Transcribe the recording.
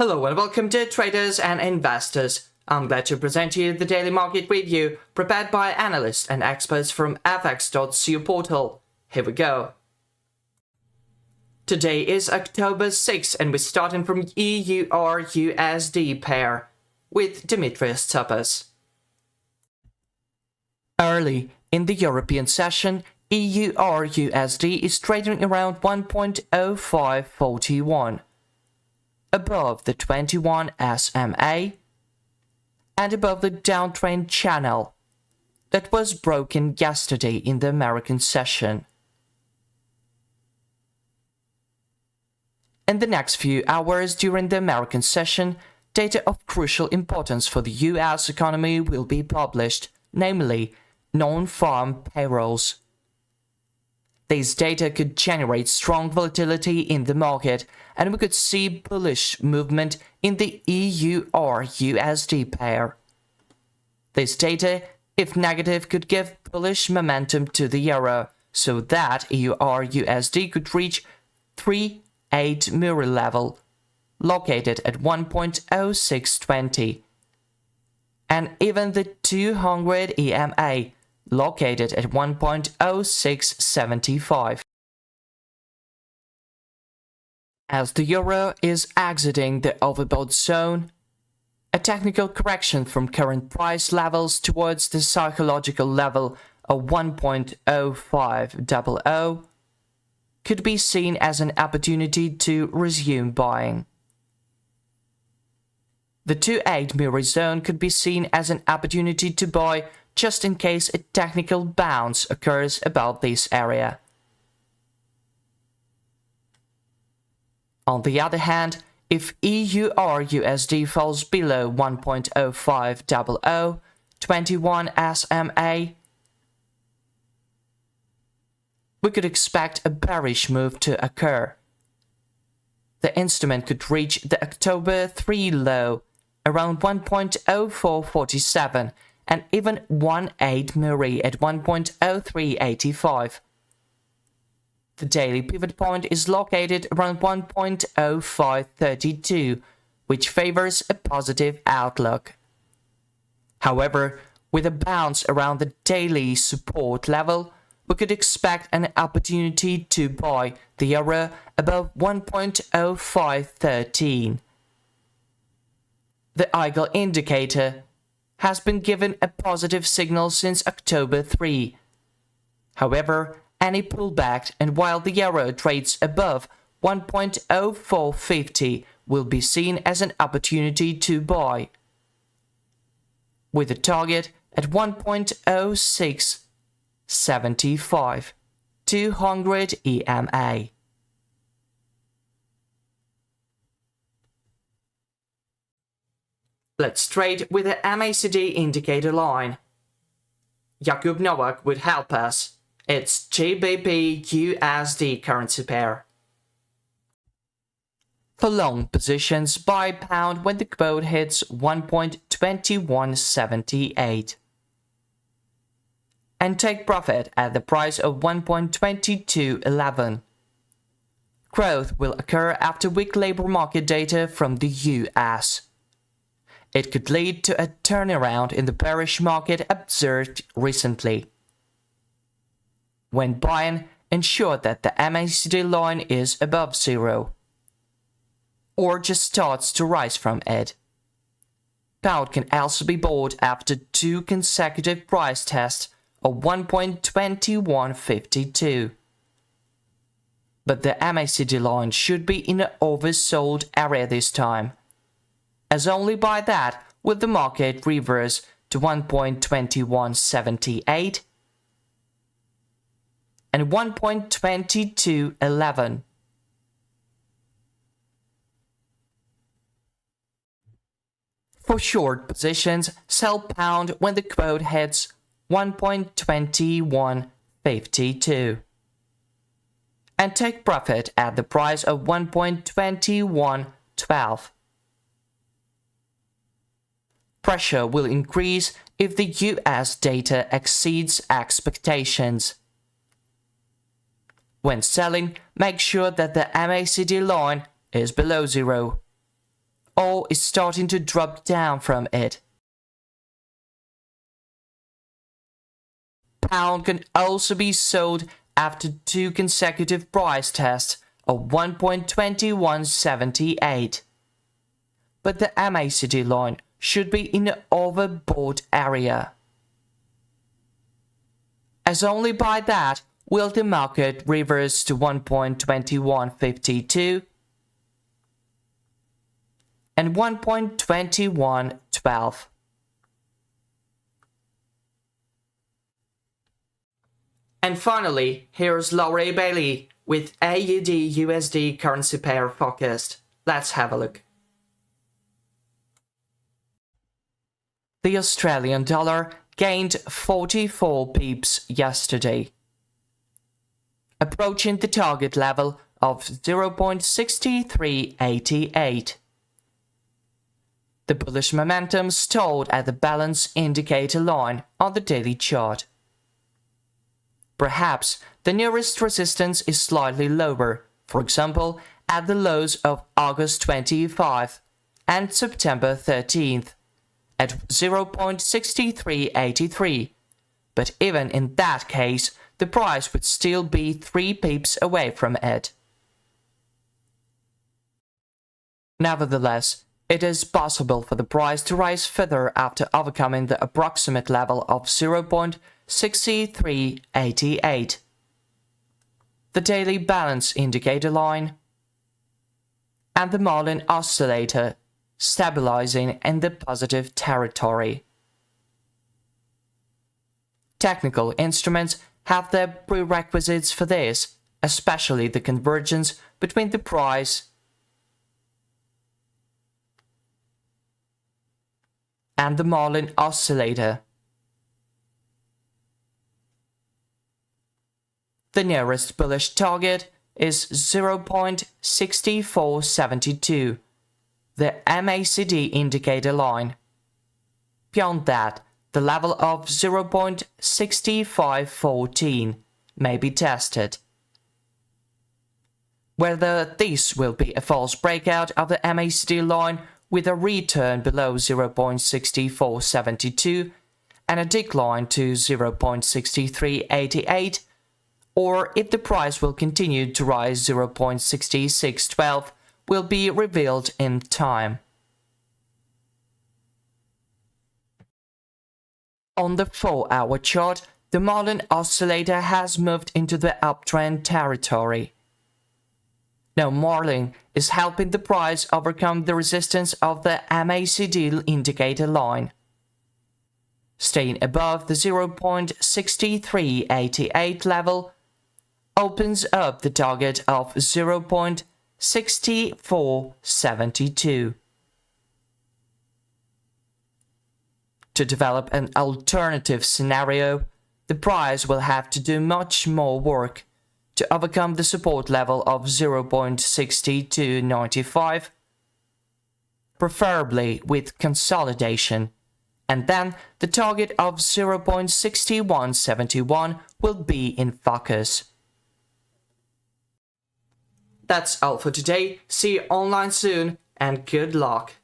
Hello and welcome to traders and investors. I'm glad to present you the daily market review prepared by analysts and experts from fx.co portal. Here we go. Today is October 6th and we're starting from EURUSD pair with Dimitrios Tsoupas. Early in the European session, EURUSD is trading around 1.0541. Above the 21 SMA and above the downtrend channel that was broken yesterday in the American session. In the next few hours during the American session, data of crucial importance for the US economy will be published, namely Nonfarm Payrols. These data could generate strong volatility in the market, and we could see bullish movement in the EURUSD pair. This data, if negative, could give bullish momentum to the euro, so that EURUSD could reach 3.8 mirror level, located at 1.0620, and even the 200 EMA, located at 1.0675. As the euro is exiting the overbought zone, a technical correction from current price levels towards the psychological level of 1.0500 could be seen as an opportunity to resume buying. The 2.8 mirror zone could be seen as an opportunity to buy just in case a technical bounce occurs about this area. On the other hand, if EURUSD falls below 1.0500, 21 SMA, we could expect a bearish move to occur. The instrument could reach the October 3 low around 1.0447 and even 1.8 mirror at 1.0385. The daily pivot point is located around 1.0532, which favors a positive outlook. However, with a bounce around the daily support level, we could expect an opportunity to buy the euro above 1.0513. The Eagle indicator has been given a positive signal since October 3. However, any pullback and while the euro trades above 1.0450 will be seen as an opportunity to buy, with a target at 1.0675, 200 EMA. Let's trade with the MACD indicator line. Jakub Nowak would help us. It's GBPUSD currency pair. For long positions, buy pound when the quote hits 1.2178. And take profit at the price of 1.2211. Growth will occur after weak labor market data from the US. It could lead to a turnaround in the bearish market observed recently. When buying, ensure that the MACD line is above zero, or just starts to rise from it. Pound can also be bought after two consecutive price tests of 1.2152. But the MACD line should be in an oversold area this time, as only by that will the market reverse to 1.2178 and 1.2211. For short positions, sell pound when the quote hits 1.2152 and take profit at the price of 1.2112. Pressure will increase if the US data exceeds expectations. When selling, make sure that the MACD line is below zero. or is starting to drop down from it. Pound can also be sold after 2 consecutive price tests of 1.2178. But the MACD line should be in the overbought area, as only by that will the market reverse to 1.2152 and 1.2112. And finally, here's Laurie Bailey with AUDUSD currency pair forecast. Let's have a look. The Australian dollar gained 44 pips yesterday, approaching the target level of 0.6388. The bullish momentum stalled at the balance indicator line on the daily chart. Perhaps the nearest resistance is slightly lower, for example, at the lows of August 25 and September 13th at 0.6383, but even in that case, the price would still be 3 pips away from it. Nevertheless, it is possible for the price to rise further after overcoming the approximate level of 0.6388. The daily balance indicator line and the Marlin oscillator stabilizing in the positive territory. Technical instruments have their prerequisites for this, especially the convergence between the price and the Marlin oscillator. The nearest bullish target is 0.6472, the MACD indicator line. Beyond that, the level of 0.6514 may be tested. Whether this will be a false breakout of the MACD line with a return below 0.6472 and a decline to 0.6388, or if the price will continue to rise 0.6612, will be revealed in time. On the 4-hour chart, the Marlin oscillator has moved into the uptrend territory. Now Marlin is helping the price overcome the resistance of the MACD indicator line. Staying above the 0.6388 level opens up the target of 0.6472. To develop an alternative scenario, the price will have to do much more work to overcome the support level of 0.6295, preferably with consolidation, and then the target of 0.6171 will be in focus. That's all for today. See you online soon and good luck.